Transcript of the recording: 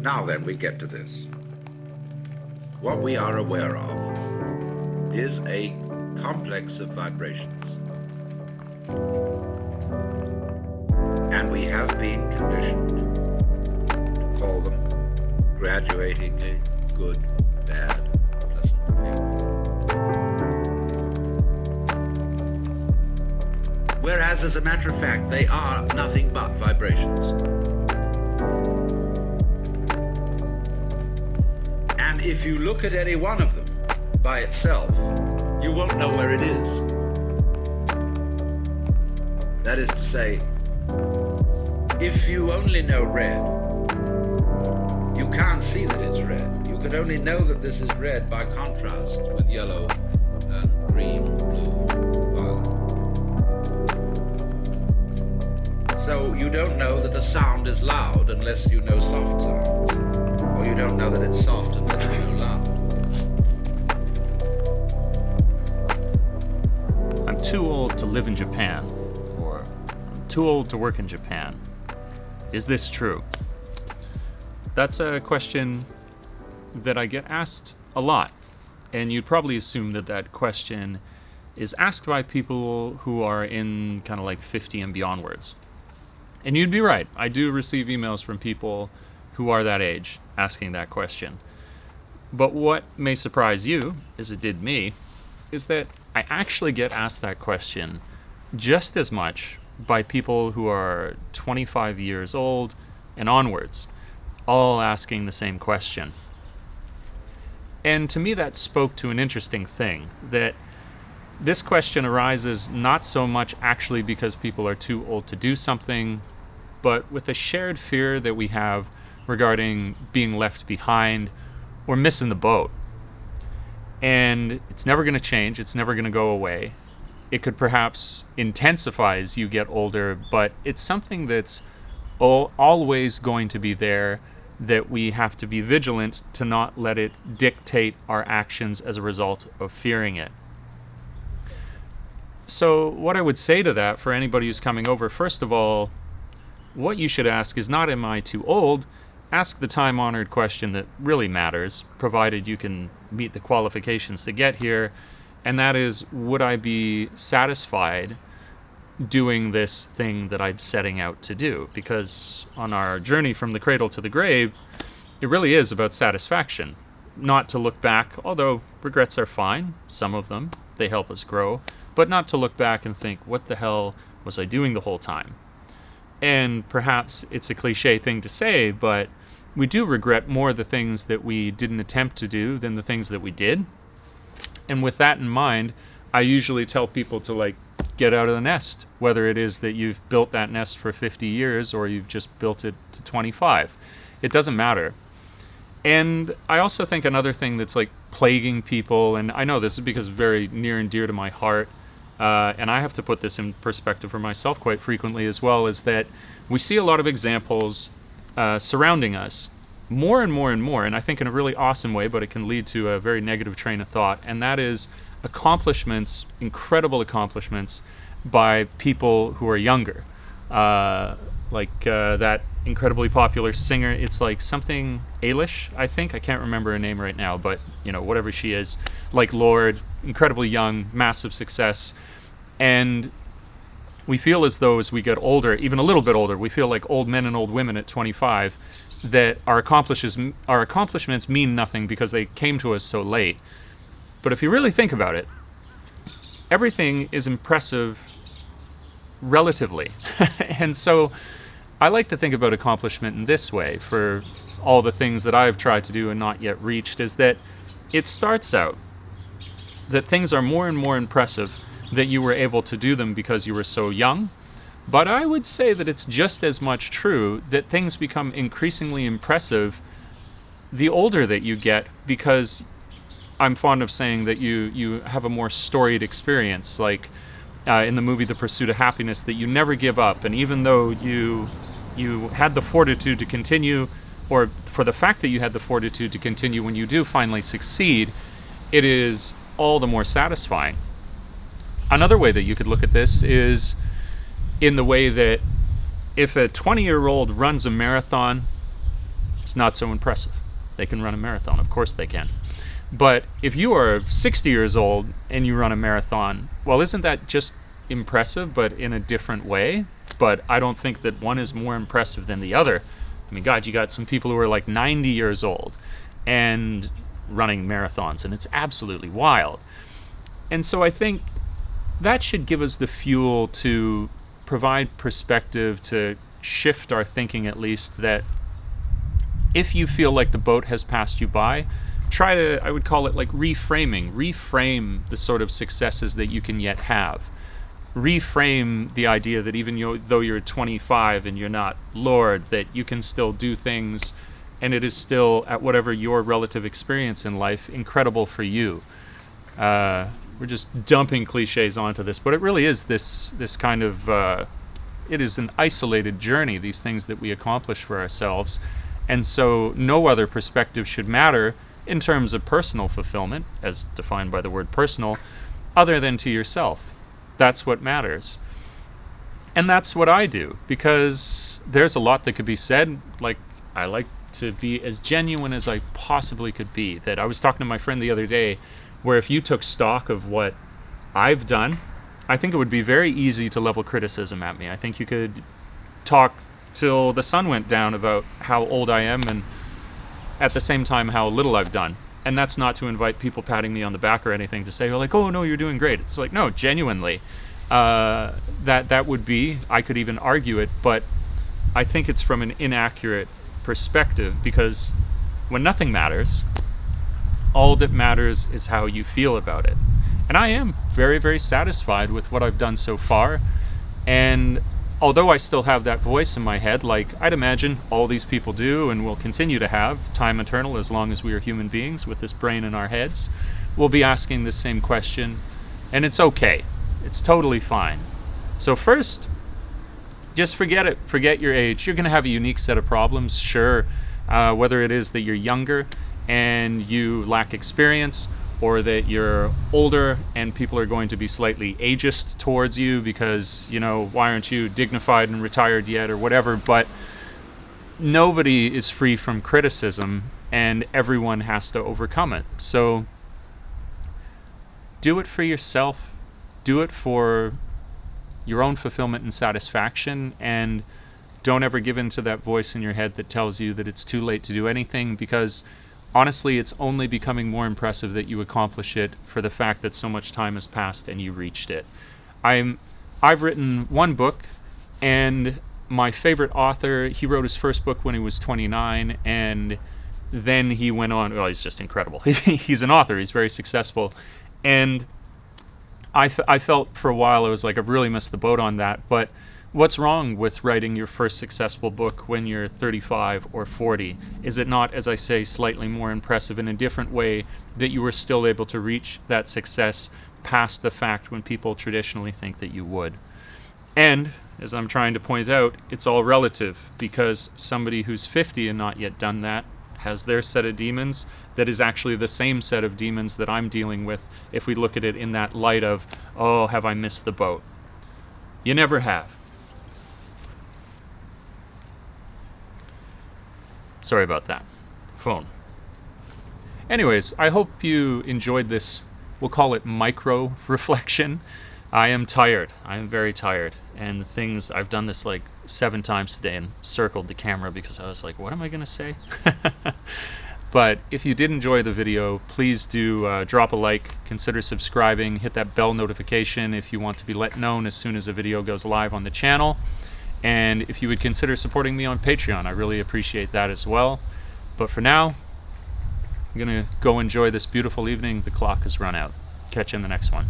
Now then, we get to this. What we are aware of is a complex of vibrations. And we have been conditioned to call them graduatingly good, bad, pleasant, painful. Whereas, as a matter of fact, they are nothing but vibrations. And if you look at any one of them by itself, you won't know where it is. That is to say, if you only know red, you can't see that it's red. You can only know that this is red by contrast with yellow and green, blue, violet. So you don't know that the sound is loud unless you know soft sounds. Or you don't know that it's soft unless you know loud. I'm too old to live in Japan, or I'm too old to work in Japan. Is this true? That's a question that I get asked a lot, and you'd probably assume that that question is asked by people who are in kind of like 50 and beyondwards. And you'd be right. I do receive emails from people who are that age asking that question. But what may surprise you, as it did me, is that I actually get asked that question just as much by people who are 25 years old and onwards, all asking the same question. And to me, that spoke to an interesting thing, that this question arises not so much actually because people are too old to do something, but with a shared fear that we have regarding being left behind or missing the boat. And it's never going to change. It's never going to go away. It could perhaps intensify as you get older, but it's something that's always going to be there, that we have to be vigilant to not let it dictate our actions as a result of fearing it. So what I would say to that for anybody who's coming over, first of all, what you should ask is not, am I too old? Ask the time-honored question that really matters, provided you can meet the qualifications to get here, and that is, would I be satisfied doing this thing that I'm setting out to do? Because on our journey from the cradle to the grave, it really is about satisfaction. Not to look back, although regrets are fine, some of them, they help us grow, but not to look back and think, what the hell was I doing the whole time? And perhaps it's a cliche thing to say, but we do regret more the things that we didn't attempt to do than the things that we did. And with that in mind, I usually tell people to get out of the nest, whether it is that you've built that nest for 50 years or you've just built it to 25. It doesn't matter. And I also think another thing that's plaguing people, and I know this is because it's very near and dear to my heart, and I have to put this in perspective for myself quite frequently as well, is that we see a lot of examples surrounding us, more and more and more, and I think in a really awesome way, but it can lead to a very negative train of thought, and that is accomplishments, incredible accomplishments by people who are younger. That incredibly popular singer, it's something Eilish, I think. I can't remember her name right now, but whatever she is, Lord, incredibly young, massive success. And we feel as though as we get older, even a little bit older, we feel like old men and old women at 25, that our accomplishments mean nothing because they came to us so late. But if you really think about it, everything is impressive relatively. And so I like to think about accomplishment in this way for all the things that I've tried to do and not yet reached, is that it starts out that things are more and more impressive that you were able to do them because you were so young. But I would say that it's just as much true that things become increasingly impressive the older that you get, because I'm fond of saying that you have a more storied experience, in the movie The Pursuit of Happiness, that you never give up. And even though you had the fortitude to continue, or for the fact that you had the fortitude to continue when you do finally succeed, it is all the more satisfying. Another way that you could look at this is in the way that if a 20-year-old runs a marathon, It's not so impressive. They can run a marathon. Of course they can. But if you are 60 years old and you run a marathon, well, isn't that just impressive, but in a different way? But I don't think that one is more impressive than the other. I mean, God, you got some people who are like 90 years old and running marathons, and it's absolutely wild. And so I think that should give us the fuel to provide perspective, to shift our thinking at least, that if you feel like the boat has passed you by, try to, I would call it like reframe the sort of successes that you can yet have. Reframe the idea that even though you're 25 and you're not Lord, that you can still do things, and it is still, at whatever your relative experience in life, incredible for you. We're just dumping cliches onto this, but it really is this kind of, it is an isolated journey, these things that we accomplish for ourselves. And so no other perspective should matter in terms of personal fulfillment, as defined by the word personal, other than to yourself. That's what matters. And that's what I do, because there's a lot that could be said. Like, I like to be as genuine as I possibly could be. That I was talking to my friend the other day, where if you took stock of what I've done, I think it would be very easy to level criticism at me. I think you could talk till the sun went down about how old I am, and at the same time how little I've done. And that's not to invite people patting me on the back or anything to say, like, oh no, you're doing great. It's like, no, genuinely, that would be, I could even argue it, but I think it's from an inaccurate perspective, because when nothing matters, all that matters is how you feel about it. And I am very, very satisfied with what I've done so far. And although I still have that voice in my head, like I'd imagine all these people do and will continue to have, time eternal, as long as we are human beings with this brain in our heads, we'll be asking the same question. And it's okay. It's totally fine. So first, just forget it. Forget your age. You're going to have a unique set of problems, sure. Whether it is that you're younger and you lack experience, or that you're older and people are going to be slightly ageist towards you because, why aren't you dignified and retired yet, or whatever. But nobody is free from criticism, and everyone has to overcome it. So do it for yourself. Do it for your own fulfillment and satisfaction, and don't ever give in to that voice in your head that tells you that it's too late to do anything, because honestly, it's only becoming more impressive that you accomplish it for the fact that so much time has passed and you reached it. I've written one book, and my favorite author, he wrote his first book when he was 29, and then he went on, well, he's just incredible. He's an author, he's very successful. And I felt for a while, I was like, I've really missed the boat on that. But what's wrong with writing your first successful book when you're 35 or 40? Is it not, as I say, slightly more impressive in a different way that you were still able to reach that success past the fact when people traditionally think that you would? And, as I'm trying to point out, it's all relative, because somebody who's 50 and not yet done that has their set of demons that is actually the same set of demons that I'm dealing with, if we look at it in that light of, oh, have I missed the boat? You never have. Sorry about that. Phone. Anyways, I hope you enjoyed this, we'll call it micro reflection. I am tired. I am very tired. And I've done this like 7 times today and circled the camera because I was like, what am I going to say? But if you did enjoy the video, please do drop a like, consider subscribing, hit that bell notification if you want to be let known as soon as a video goes live on the channel. And if you would consider supporting me on Patreon, I really appreciate that as well. But for now, I'm going to go enjoy this beautiful evening. The clock has run out. Catch you in the next one.